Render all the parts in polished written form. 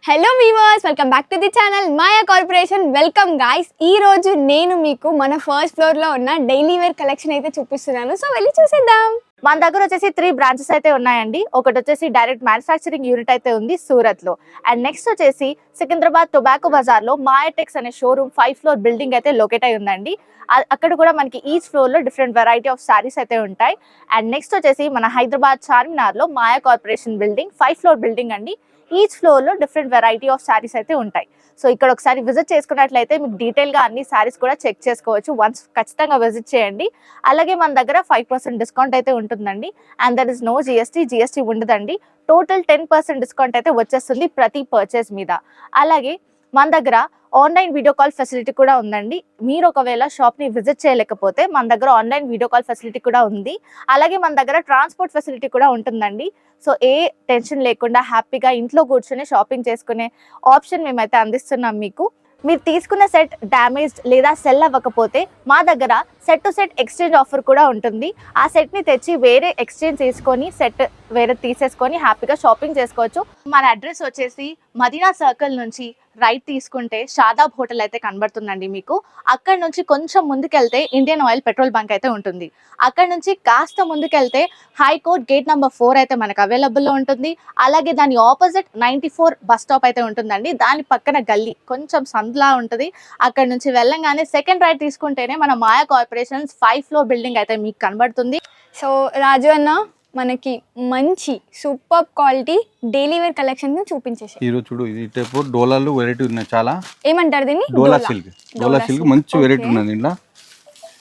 Hello viewers, welcome back to the channel Maya corporation. Welcome guys. ఈ రోజు నేను మీకు మన ఫస్ట్ ఫ్లోర్ లో ఉన్న డైలీ వేర్ కలెక్షన్ అయితే చూపిస్తున్నాను. సో వెళ్ళి చూసేద్దాం. మన దగ్గర వచ్చేసి 3 బ్రాంచెస్ అయితే ఉన్నాయండి. ఒకటి వచ్చేసి డైరెక్ట్ మ్యానుఫ్యాక్చరింగ్ యూనిట్ అయితే ఉంది సూరత్ లో. అండ్ నెక్స్ట్ వచ్చేసి సికింద్రాబాద్ టొబాకో బజార్ లో మాయాటెక్స్ అనే షోరూమ్ 5th ఫ్లోర్ బిల్డింగ్ అయితే లొకేట్ అయి ఉందండి. అక్కడ కూడా మనకి ఈచ్ ఫ్లోర్ లో డిఫరెంట్ వెరైటీ ఆఫ్ సారీస్ అయితే ఉంటాయి. అండ్ నెక్స్ట్ వచ్చేసి మన హైదరాబాద్ చార్మినార్ లో Maya corporation building 5th floor building అండి. ఈచ్ ఫ్లోర్ లో డిఫరెంట్ వెరైటీ ఆఫ్ సారీస్ అయితే ఉంటాయి. సో ఇక్కడ ఒకసారి విజిట్ చేసుకున్నట్లయితే మీకు డీటెయిల్ గా అన్ని సారీస్ కూడా చెక్ చేసుకోవచ్చు. వన్స్ ఖచ్చితంగా విజిట్ చేయండి. అలాగే మన దగ్గర 5% డిస్కౌంట్ అయితే ఉంటుందండి. And there is no GST ఉండదండి. టోటల్ 10% డిస్కౌంట్ అయితే వచ్చేస్తుంది ప్రతి పర్చేస్ మీద. అలాగే మన దగ్గర ఆన్లైన్ వీడియో కాల్ ఫెసిలిటీ కూడా ఉందండి. మీరు ఒకవేళ షాప్ ని విజిట్ చేయలేకపోతే మన దగ్గర ఆన్లైన్ వీడియో కాల్ ఫెసిలిటీ కూడా ఉంది. అలాగే మన దగ్గర ట్రాన్స్పోర్ట్ ఫెసిలిటీ కూడా ఉంటుందండి. సో ఏ టెన్షన్ లేకుండా హ్యాపీగా ఇంట్లో కూర్చొని షాపింగ్ చేసుకునే ఆప్షన్ మేమైతే అందిస్తున్నాం మీకు. మీరు తీసుకున్న సెట్ డ్యామేజ్డ్ లేదా సెల్ అవ్వకపోతే మా దగ్గర set to set exchange offer కూడా ఉంటుంది. ఆ సెట్ ని తెచ్చి వేరే ఎక్స్చేంజ్ చేసుకొని సెట్ వేరే తీసేసుకొని హ్యాపీగా షాపింగ్ చేసుకోవచ్చు. మన అడ్రస్ వచ్చేసి మదీనా సర్కిల్ నుంచి రైట్ తీసుకుంటే షాదాబ్ హోటల్ అయితే కనబడుతుందండి మీకు. అక్కడ నుంచి కొంచెం ముందుకెళ్తే ఇండియన్ ఆయిల్ పెట్రోల్ బంక్ అయితే ఉంటుంది. అక్కడ నుంచి కాస్త ముందుకెళ్తే హైకోర్ట్ గేట్ నెంబర్ 4 అయితే మనకు అవైలబుల్లో ఉంటుంది. అలాగే దాని ఆపోజిట్ 94 బస్ స్టాప్ అయితే ఉంటుందండి. దాని పక్కన గల్లీ కొంచెం సందులా ఉంటుంది. అక్కడ నుంచి వెళ్ళంగానే సెకండ్ రైట్ తీసుకుంటేనే మన మాయా కార్పొరేషన్స్ 5th ఫ్లోర్ బిల్డింగ్ అయితే మీకు కనబడుతుంది. సో రాజు అన్న మనకి మంచి super quality daily wear collection చూపించేసి ఈరోజు చూడు, ఇది టైప్ డోలాలు వెరైటీ ఉన్నాయి. చాలా ఏమంటారు దీన్ని? డోలా సిల్క్ మంచి వెరైటీ ఉన్నది. దీంట్లో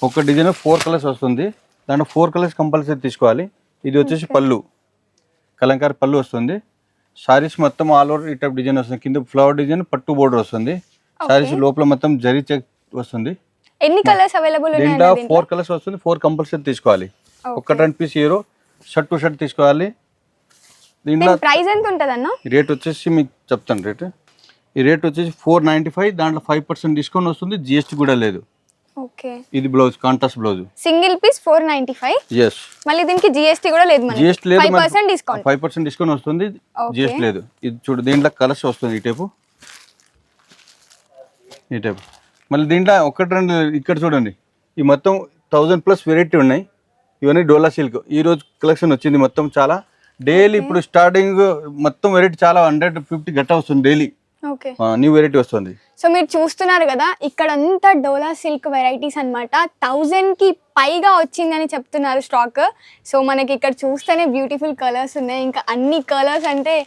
ఒక డిజైన్ 4 కలర్స్ వస్తుంది. దాంట్లో 4 కలర్స్ కంపల్సరీ తీసుకోవాలి. ఇది వచ్చేసి పళ్ళు, కలంకారీ పళ్ళు వస్తుంది. సారీస్ మొత్తం ఆల్ ఓవర్ ఈ టైప్ డిజైన్ వస్తుంది. కింద ఫ్లవర్ డిజైన్ పట్టు బోర్డర్ వస్తుంది. సారీస్ లోపల మొత్తం జరీ చెక్ వస్తుంది. ఎన్ని కలర్స్ అవైలబుల్ ఉన్నాయి? దీంట్లో 4 కలర్స్ వస్తుంది. 4 కంపల్సరీ తీసుకోవాలి. ఒక 2 piece Hero shirt two shirt తీసుకోవాలి. దీంట్లో ప్రైస్ ఎంత ఉంటుంది అన్న? రేట్ వచ్చేసి మీకు చెప్తాను రేట్. ఈ రేట్ వచ్చేసి 495. దాంట్లో 5% డిస్కౌంట్ వస్తుంది. జిఎస్టీ కూడా లేదు. ఓకే. ఇది blouse, contrast blouse, single piece 495. yes. మళ్ళీ దీనికి జిఎస్టీ కూడా లేదు. మనకి జిఎస్టీ లేదు. 5% డిస్కౌంట్, 5% డిస్కౌంట్ వస్తుంది. జిఎస్టీ లేదు. ఇది చూడు, దీంట్లో కలర్స్ వస్తుంది. ఈ టైపు మళ్ళీ దీంట్లో ఒకటి రెండు ఇక్కడ చూడండి. ఈ మొత్తం 1000+ వెరైటీ ఉన్నాయి. ఇవన్నీ డోలా సిల్క్ ఈ రోజు కలెక్షన్ వచ్చింది మొత్తం. చాలా డైలీ ఇప్పుడు స్టార్టింగ్ మొత్తం వెరైటీ చాలా 150 గట్ట వస్తుంది డైలీ. ఓకే, న్యూ వెరైటీ వస్తుంది. సో మీరు చూస్తున్నారు కదా, ఇక్కడ అంతా డోలా సిల్క్ వెరైటీస్ అన్నమాట. 1000కి పైగా వచ్చిందని చెప్తున్నారు స్టాక్. సో మనకి ఇక్కడ చూస్తేనే బ్యూటిఫుల్ కలర్స్ ఉన్నాయి. ఇంకా అన్ని కలర్స్ అంటే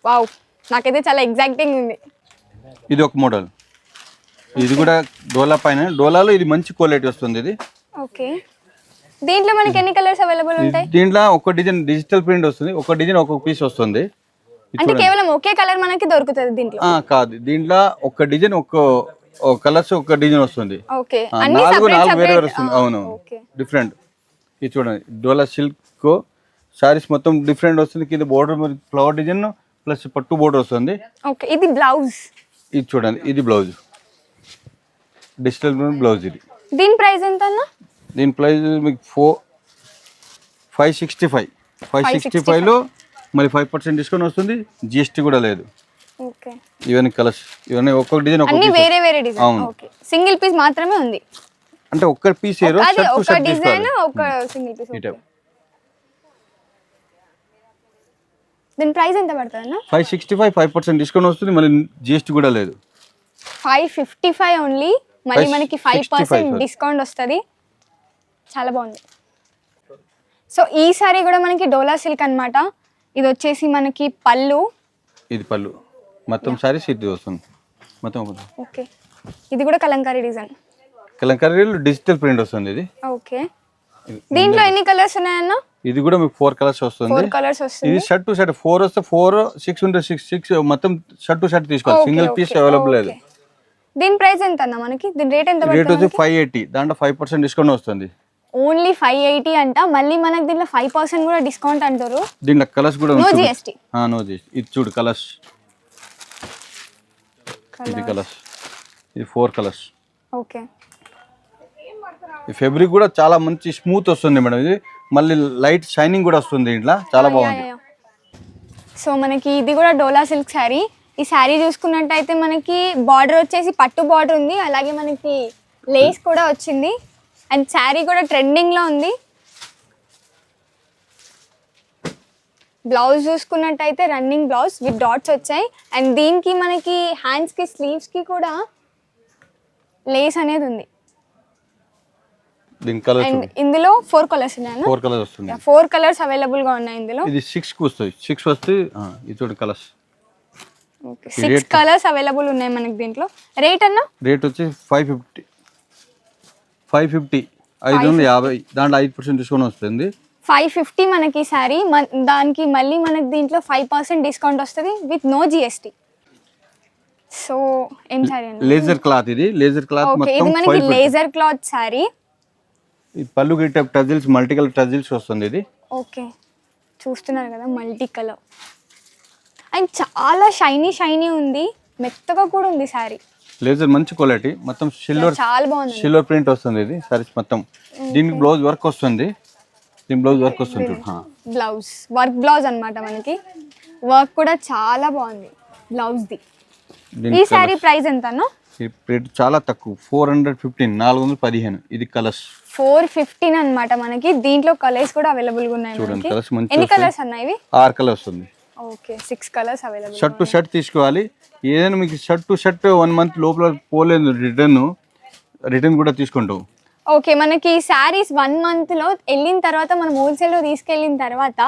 వావ్, నాకైతే చాలా ఎగ్జైటింగ్ ఉంది. ఇది ఒక మోడల్. ఇది కూడా డోలా పైన. డోలాలో ఇది మంచి క్వాలిటీ వస్తుంది. ఇది ఓకే. దీంట్లో మనకి ఎన్ని కలర్స్ అవైలబుల్ ఉంటాయి? దీంట్లో ఒక డిజైన్ డిజిటల్ ప్రింట్ వస్తుంది. ఒక డిజైన్ ఒక్కొక్క పీస్ వస్తుంది. అంటే కేవలం ఒకే కలర్ మనకి దొరుకుతుంది దీంట్లో? కాదు, దీంట్లో ఒక డిజైన్ ఒక కలర్స్ ఒక డిజైన్ వస్తుంది. ఓకే, 4 వేరే వస్తుంది. అవును, డిఫరెంట్. ఇది చూడండి, డోలా సిల్క్ సారీస్ మొత్తం డిఫరెంట్ వస్తుంది. కింద బోర్డర్ ఫ్లవర్ డిజైన్ ప్లస్ పట్టు బోర్డర్ వస్తుంది. ఓకే, ఇది బ్లౌజ్. ఇది చూడండి, ఇది బ్లౌజ్, డిజిటల్ బ్లౌజ్. ఇది దీని ప్రైస్ ఎంత అన్న? దీని ప్రైస్ మీకు 565లో మరి 5% డిస్కౌంట్ వస్తుంది. జిఎస్టీ కూడా లేదు. ఓకే, ఇవన్నీ కలర్స్, ఇవన్నీ ఒక్కొక్క డిజైన్ అన్ని వేరే వేరే డిజైన్. ఓకే, సింగిల్ పీస్ మాత్రమే ఉంది. అంటే ఒక్క పీస్ ఏరో ఒక డిజైన్ ఒక సింగిల్ పీస్. దీని ప్రైస్ ఎంత పడుతుంది అన్న? 565, 5% డిస్కౌంట్ వస్తుంది. మళ్ళీ జిఎస్టీ కూడా లేదు. 555 ఓన్లీ. మళ్ళీ మనకి 5% డిస్కౌంట్ వస్తుంది. చాలా బాగుంది. సో ఈ సారీ కూడా మనకి డోలా సిల్క్ అన్నమాట. ఇది వచ్చేసి మనకి పళ్ళు. ఇది పళ్ళు మొత్తం సారీస్ ఇది వస్తుంది మొత్తం. ఓకే, ఇది కూడా Kalamkari design. Kalamkari digital print వస్తుంది. ఇది ఓకే. దీంట్లో ఎన్ని కలర్స్ ఉన్నాయన్న? ఇది కూడా మీకు 4 కలర్స్ వస్తుంది. 4 కలర్స్ వస్తుంది. ఇది షర్ట్ టు షర్ట్ 4 వస్తే 4, 6 ఉంటే 6 మొత్తం షర్ట్ టు షర్ట్ తీసుకోవాలి. సింగిల్ పీస్ అవైలబుల్ లేదు. దీని ప్రైస్ ఎంత అన్న మనకి? దీని రేట్ ఎంత? రేట్ వచ్చి 580. దాంట్లో 5% డిస్కౌంట్ వస్తుంది. ఓన్లీ 580 అంట. మళ్ళీ మనకి దీంట్లో 5% కూడా డిస్కౌంట్ అంటారు. దీంట్లో కలర్స్ కూడా నో జిఎస్టీ. No GST. ఇది చూడు కలర్స్, ఇది కలర్స్, ఇది 4 కలర్స్. ఓకే. ఈ ఫ్యాబ్రిక్ కూడా చాలా మంచి స్మూత్ వస్తుంది మేడం. ఇది మళ్ళీ లైట్ షైనింగ్ కూడా వస్తుంది. దీంట్లో చాలా బాగుంది. సో మనకి ఇది కూడా డోలా సిల్క్ శారీ. ఈ శారీ చూసుకున్నట్టయితే మనకి బార్డర్ వచ్చేసి పట్టు బార్డర్ ఉంది, అలాగే మనకి లేస్ కూడా వచ్చింది అండ్ శారీ కూడా ట్రెండింగ్లో ఉంది. బ్లౌజ్ చూసుకున్నట్టయితే రన్నింగ్ బ్లౌజ్ విత్ డాట్స్ వచ్చాయి అండ్ దీనికి మనకి హ్యాండ్స్కి స్లీవ్స్కి కూడా లేస్ అనేది ఉంది. దీని కలర్ అండ్ ఇందులో 4 కలర్స్ ఉన్నాయి. 4 కలర్స్ వస్తుంది. 4 కలర్స్ అవైలబుల్గా ఉన్నాయి ఇందులో. ఇది 6 కి వస్తాయి. 6 వస్తే ఇది చూడండి కలర్స్. ఓకే 6 కలర్స్ అవైలబుల్ ఉన్నాయి మనకి దీంట్లో. రేట్ అన్న? రేట్ వచ్చి 550. 550 550 దాంట్లో 5% డిస్కౌంట్ వస్తుంది. 550 మనకి శారీ, దానికి మళ్ళీ మనకి దీంట్లో 5% డిస్కౌంట్ వస్తుంది విత్ నో జిఎస్టీ. సో ఏం శారీ అండి? లేజర్ క్లాత్, ఇది లేజర్ క్లాత్ ఓకే, ఇది మొత్తం మనకి లేజర్ క్లాత్ శారీ. ఈ పళ్ళు గిట్ట టజిల్స్, మల్టీ కలర్ టజిల్స్ వస్తుంది ఇది. ఓకే చూస్తున్నారు కదా మల్టీ కలర్ అండ్ చాలా షైనీ ఉంది, మెత్తగా కూడా ఉంది శారీ. లేజర్ మంచి క్వాలిటీ, మొత్తం చాలా బాగుంది. సిల్వర్ ప్రింట్ వస్తుంది ఇది సారీస్ మొత్తం. దీనికి బ్లౌజ్ వర్క్ వస్తుంది. దీని బ్లౌజ్ వర్క్ వస్తుంది చూడు. బ్లౌజ్ వర్క్ బ్లౌజ్ అన్నమాట మనకి. వర్క్ కూడా చాలా బాగుంది బ్లౌజ్ది. ఈ శారీ ప్రైస్ ఎంతనో? రేట్ చాలా తక్కువ, 415 415. ఇది కలర్స్ 415 అన్నమాట మనకి. దీంట్లో కలర్స్ కూడా అవైలబుల్ గా ఉన్నాయి చూడండి. మనకి. కలర్స్ మంచి ఎన్ని కలర్స్ అన్న ఇవి? 6 కలర్స్ వస్తుంది. Okay 6 colours available. Shirt two shirt తీసుకోవాలి. ఏదైనా మీకు షర్ట్ టు షర్ట్ 1 మంత్ లోపల పోలేదు రిటర్న్ కూడా తీసుకుంటాం. ఓకే మనకి శారీస్ 1 మంత్ లో వెళ్ళిన తర్వాత మనం హోల్సేల్ లో తీసుకెళ్ళిన తర్వాత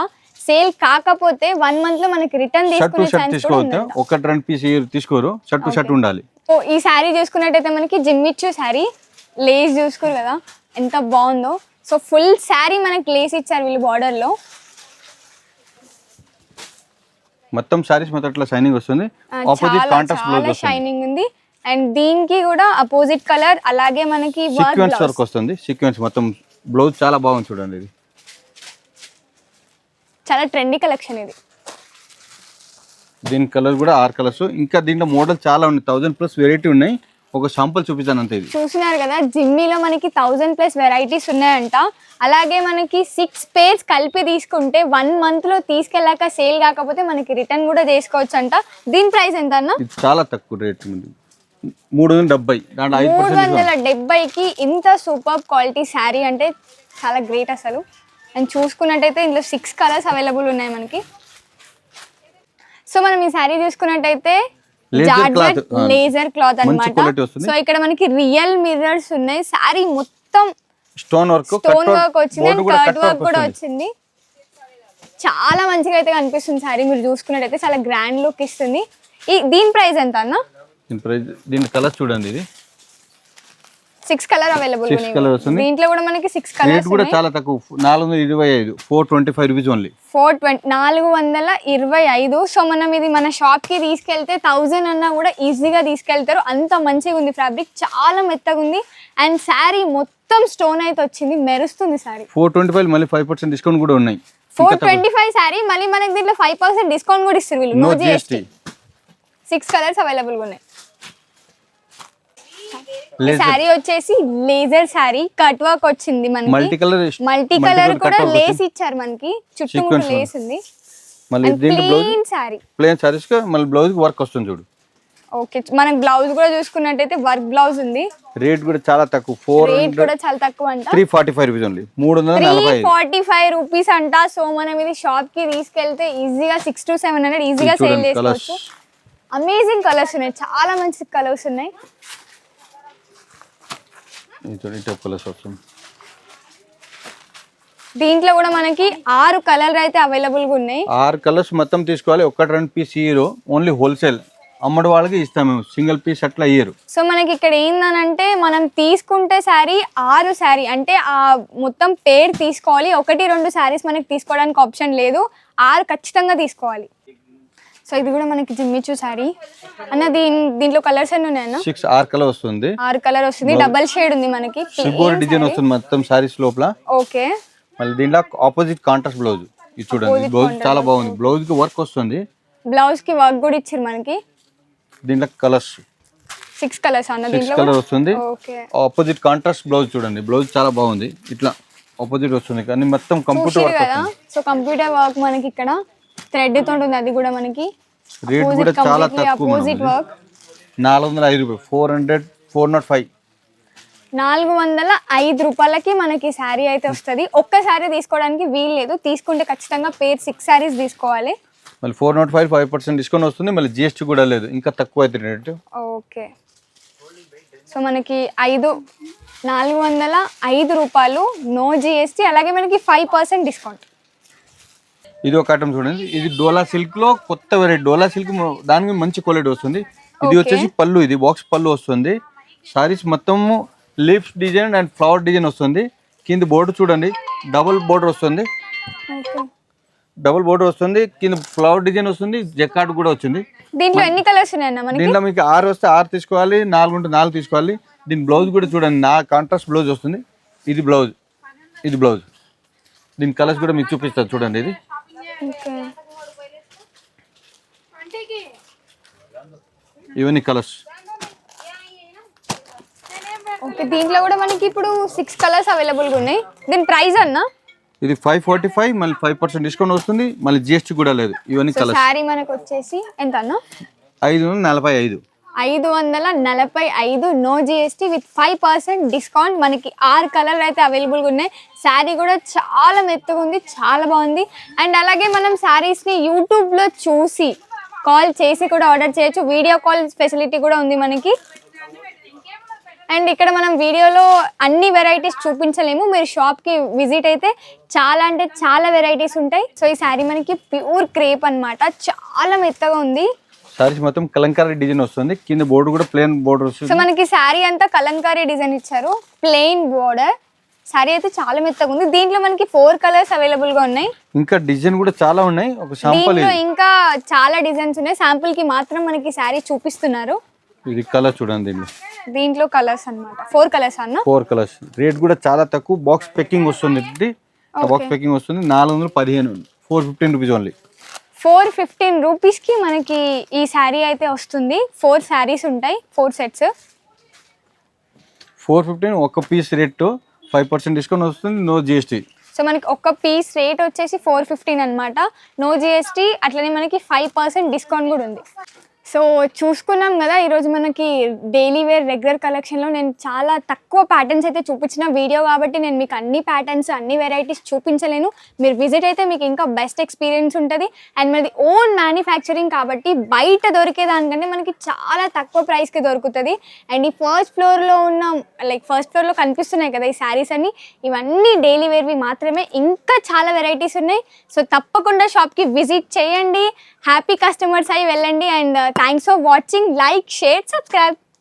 సేల్ కాకపోతే 1 మంత్ లో మనకి రిటర్న్ షర్ట్ టు తీసుకునే షర్ట్ ఛాన్స్ కూడా తీసుకోవద్దు. ఉంది. ఒకటి 2 పీస్ తీసుకోరు, షర్ట్ టు షర్ట్ ఉండాలి. ఓ ఈ శారీ చూసుకున్నట్టయితే మనకి జిమ్మిచ్చు శారీ, లేస్ చూసుకోరు కదా ఎంత బాగుందో. సో ఫుల్ శారీ మనకి లేస్ ఇచ్చారు వీళ్ళు బార్డర్ లో. మొత్తం సారీస్ మొత్తం ఇట్లా షైనింగ్ వస్తుంది. ఆపోజిట్ కాంట్రాస్ట్ బ్లౌజ్ చాలా వస్తుంది. షైనింగ్ ఉంది అండ్ దీనికి కూడా అపోజిట్ కలర్, అలాగే మనకి సీక్వెన్స్ వర్క్ వస్తుంది. సీక్వెన్స్ మొత్తం బ్లౌజ్ చాలా బాగుంది చూడండి. ఇది చాలా ట్రెండీ కలెక్షన్ ఇది. దీని కలర్ కూడా 6 కలర్స్. ఇంకా దీంట్లో మోడల్ చాలా ఉన్నాయి, 1000+ వెరైటీ ఉన్నాయి. ఒక శాంపుల్ చూపిస్తాను అంతే. ఇది చూస్తున్నారు కదా జిమ్మీలో మనకి 1000+ వెరైటీస్ ఉన్నాయంట. అలాగే మనకి 6 పేర్స్ కలిపి తీసుకుంటే 1 మంత్ లో తీసుకెళ్ళాక సేల్ కాకపోతే మనకి రిటర్న్ కూడా చేసుకోవచ్చు అంట. దీని ప్రైస్ ఎంత అన్న? ఇది చాలా తక్కువ రేట్ ఉంది, 370. దాంట్లో 5% 370కి ఇంత సూపర్ క్వాలిటీ శారీ అంటే చాలా గ్రేట్ అసలు. అండ్ చూసుకున్నట్టయితే ఇందులో 6 కలర్స్ అవైలబుల్ ఉన్నాయి మనకి. సో మనం ఈ శారీ చూసుకున్నట్టయితే జార్జెట్ లేజర్ క్లాత్ అన్నమాట. సో ఇక్కడ మనకి రియల్ మిర్రర్స్ ఉన్నాయి. శారీ మొత్తం స్టోన్ వర్క్ వచ్చింది అండ్ కట్ వర్క్ కూడా వచ్చింది. చాలా మంచిగా అయితే కనిపిస్తుంది శారీ. మీరు చూసుకున్నట్టయితే చాలా గ్రాండ్ లుక్ ఇస్తుంది. దీని ప్రైస్ ఎంత అన్న? దీని కలర్ చూడండి. ఇది 6 కలర్ అవైలబుల్ వస్తుంది. దీంట్లో కూడా మనకి 6 రేట్ కలర్స్ కూడా చాలా తక్కువ, 425, 425 రూపీస్ ఓన్లీ. 425. సో మనం ఇది మన షాప్ కి తీసుకెళ్తే 1000 అన్నా కూడా ఈజీగా తీసుకెళ్తారు. అంత మంచిగా ఉంది ఫ్యాబ్రిక్, చాలా మెత్తగా ఉంది అండ్ శారీ మొత్తం స్టోన్ అయితే వచ్చింది, మెరుస్తుంది శారీ. 425 మళ్ళీ 5% డిస్కౌంట్ కూడా ఉన్నాయి. 425 శారీ, మళ్ళీ మనకి దీంట్లో 5% డిస్కౌంట్ కూడా ఇస్తారు వీళ్ళు, నో జిఎస్టీ. 6 కలర్స్ అవైలబుల్ గా ఉన్నాయి. శారీ వచ్చేసి లేజర్ శారీ, కట్ వర్క్ వచ్చింది మనకి. మల్టీ కలర్ కూడా లేస్ ఇచ్చారు మనకి, చుట్టూ కూడా లేస్ ఉంది. మళ్ళీ దీంట్లో ప్లెయిన్ శారీ, ప్లెయిన్ సారీస్ కి మళ్ళీ బ్లౌజ్ కి వర్క్ వస్తుంది చూడు. ఓకే మనకి బ్లౌజ్ కూడా చూసుకున్నట్టయితే వర్క్ బ్లౌజ్ ఉంది. రేట్ కూడా చాలా తక్కువ, రేట్ కూడా చాలా తక్కువ అంట, 345 రూపీస్ ఓన్లీ. 345 రూపీస్ అంట. సో మనం ఇది షాప్ కి తీసుకెళ్తే ఈజీగా 600 to 700 ఈజీగా సేల్ చేసుకోవచ్చు. అమేజింగ్ కలర్స్ ఉన్నాయి, చాలా మంచి కలర్స్ ఉన్నాయి. దీంట్లో కూడా మనకి 6 కలర్ అయితే అవైలబుల్ గా ఉన్నాయి. 6 కలర్స్ మొత్తం తీసుకోవాలి. 1-2 పీస్ ఇయ్యరు, ఓన్లీ హోల్సేల్ అమ్మడి వాళ్ళకి ఇస్తాం మేము, సింగిల్ పీస్ అట్లా ఇయ్యరు. సో మనకి ఇక్కడ ఏందనంటే మనం తీసుకుంటే శారీ 6 శారీ అంటే ఆ మొత్తం పేరు తీసుకోవాలి. 1-2 శారీస్ మనకి తీసుకోవడానికి ఆప్షన్ లేదు, 6 ఖచ్చితంగా తీసుకోవాలి. సో ఇది కూడా మనకి జిమ్మిచ్చు శారీ అన్న. దీంట్లో కలర్స్ ఎన్ని ఉన్నాయన్న? 6 కలర్ వస్తుంది. 6 కలర్ వస్తుంది, డబల్ షేడ్ ఉంది మనకి, సిల్వర్ డిజైన్ వస్తుంది మొత్తం సారీస్ లోపల. ఓకే మళ్ళీ దీంట్లో ఆపోజిట్ కాంట్రాస్ట్ బ్లౌజ్. ఇది చూడండి, బ్లౌజ్ చాలా బాగుంది, బ్లౌజ్ కి వర్క్ వస్తుంది. బ్లౌజ్ కి వర్క్ కూడా ఇచ్చారు మనకి. దీంట్లో కలర్స్ 6 కలర్స్ అన్న, 6 దీంట్లో కలర్ వస్తుంది. ఓకే ఆపోజిట్ కాంట్రాస్ట్ బ్లౌజ్ చూడండి, బ్లౌజ్ చాలా బాగుంది, ఇట్లా ఆపోజిట్ వస్తుంది కానీ మొత్తం కంప్యూటర్ వర్క్ కదా. సో కంప్యూటర్ వర్క్ మనకి ఇక్కడ థ్రెడ్ తో ఉంటుంది, అది కూడా మనకి రేట్ కూడా చాలా తక్కువ అపోజిట్ వర్క్ 405 రూపాయలు 405 405 రూపాయలకి మనకి శారీ అయితే వస్తుంది. ఒక్క శారీ తీసుకోవడానికి వీలు లేదు, తీసుకుంటే ఖచ్చితంగా పేర్ 6 శారీస్ తీసుకోవాలి. మళ్ళీ 405 5% డిస్కౌంట్ వస్తుంది, మళ్ళీ జిఎస్టీ కూడా లేదు, ఇంకా తక్కువ అవుతుంది రేటు. ఓకే, సో మనకి 405 రూపాయలు నో జిఎస్టీ, అలాగే మనకి 5% డిస్కౌంట్. ఇది ఒక ఐటమ్ చూడండి, ఇది డోలా సిల్క్ లో కొత్త వెరైటీ. డోలా సిల్క్ దానికి మంచి క్వాలిటీ వస్తుంది. ఇది వచ్చేసి పళ్ళు, ఇది బాక్స్ పళ్ళు వస్తుంది. సారీస్ మొత్తము leafs design and flower design వస్తుంది. కింద బోర్డర్ చూడండి, డబుల్ బోర్డర్ వస్తుంది. డబుల్ బోర్డర్ వస్తుంది, కింద ఫ్లవర్ డిజైన్ వస్తుంది, జకార్డ్ కూడా వచ్చింది. దీంట్లో ఎన్ని కలర్స్ ఉన్నాయన్న మనకి? దీంట్లో మీకు 6 వస్తే 6 తీసుకోవాలి, 4 ఉంటే 4 తీసుకోవాలి. దీని బ్లౌజ్ కూడా చూడండి, నా కాంట్రాస్ట్ బ్లౌజ్ వస్తుంది. ఇది బ్లౌజ్, ఇది బ్లౌజ్. దీని కలర్స్ కూడా మీకు చూపిస్తారు చూడండి. ఇది ఇవన్నీ కలర్స్. ఓకే, దీంట్లో కూడా మనకి ఇప్పుడు 6 కలర్స్ అవైలబుల్గా ఉన్నాయి. దీని ప్రైస్ అన్న? ఇది 545, మళ్ళీ 5% డిస్కౌంట్ వస్తుంది, మళ్ళీ జిఎస్టీ కూడా లేదు. ఇవన్నీ కలర్స్. సారీ మనకు వచ్చేసి ఎంత అన్న? 545. 545 నో జిఎస్టీ విత్ 5% డిస్కౌంట్. మనకి 6 కలర్లు అయితే అవైలబుల్గా ఉన్నాయి. శారీ కూడా చాలా మెత్తగా ఉంది, చాలా బాగుంది. అండ్ అలాగే మనం శారీస్ని యూట్యూబ్లో చూసి కాల్ చేసి కూడా ఆర్డర్ చేయొచ్చు. వీడియో కాల్ ఫెసిలిటీ కూడా ఉంది మనకి. అండ్ ఇక్కడ మనం వీడియోలో అన్ని వెరైటీస్ చూపించలేము, మీరు షాప్కి విజిట్ అయితే చాలా అంటే చాలా వెరైటీస్ ఉంటాయి. సో ఈ శారీ మనకి ప్యూర్ క్రేప్ అన్నమాట, చాలా మెత్తగా ఉంది. సారీస్ మొత్తం కలంకారీ డిజైన్ వస్తుంది, కింద బోర్డర్ కూడా ప్లెయిన్ బోర్డర్ వస్తుంది. సో మనకి శారీ అంతా కలంకారీ డిజైన్ ఇచ్చారు, ప్లెయిన్ బోర్డర్. శారీ అయితే చాలా మెత్తగా ఉంది. దీంట్లో మనకి 4 కలర్స్ అవైలబుల్ గా ఉన్నాయి. ఇంకా డిజైన్ కూడా చాలా ఉన్నాయి. ఒక శాంపుల్, దీంట్లో ఇంకా చాలా డిజైన్స్ ఉన్నాయి. శాంపుల్ కి మాత్రం మనకి శారీ చూపిస్తున్నారు. ఇది కలర్ చూడండి. దీంట్లో కలర్స్ అన్నమాట, 4 కలర్స్ అన్న. 4 కలర్స్. రేట్ కూడా చాలా తక్కువ, బాక్స్ ప్యాకింగ్ వస్తుంది. ఇది బాక్స్ ప్యాకింగ్ వస్తుంది 415, 415 రూపీస్ ఓన్లీ. 415 రూపీస్కి మనకి ఈ శారీ అయితే వస్తుంది. 4 శారీస్ ఉంటాయి, 4 సెట్స్. 415 ఒక పీస్ రేట్, 5% డిస్కౌంట్ వస్తుంది, నో జిఎస్టీ. సో మనకి ఒక్క పీస్ రేట్ వచ్చేసి 415 అనమాట, నో జిఎస్టీ. అట్లనే మనకి 5% డిస్కౌంట్ కూడా ఉంది. సో చూసుకున్నాం కదా, ఈరోజు మనకి డైలీ వేర్ రెగ్యులర్ కలెక్షన్లో నేను చాలా తక్కువ ప్యాటర్న్స్ అయితే చూపించిన వీడియో కాబట్టి నేను మీకు అన్ని ప్యాటర్న్స్ అన్ని వెరైటీస్ చూపించలేను. మీరు విజిట్ అయితే మీకు ఇంకా బెస్ట్ ఎక్స్పీరియన్స్ ఉంటుంది. అండ్ మనది ఓన్ మ్యానుఫ్యాక్చరింగ్ కాబట్టి బయట దొరికే దానికంటే మనకి చాలా తక్కువ ప్రైస్కి దొరుకుతుంది. అండ్ ఈ ఫస్ట్ ఫ్లోర్లో కనిపిస్తున్నాయి కదా ఈ శారీస్ అన్ని, ఇవన్నీ డైలీ వేర్వి మాత్రమే. ఇంకా చాలా వెరైటీస్ ఉన్నాయి. సో తప్పకుండా షాప్కి విజిట్ చేయండి, హ్యాపీ కస్టమర్స్ అయి వెళ్ళండి. And thanks for watching. Like, share, subscribe.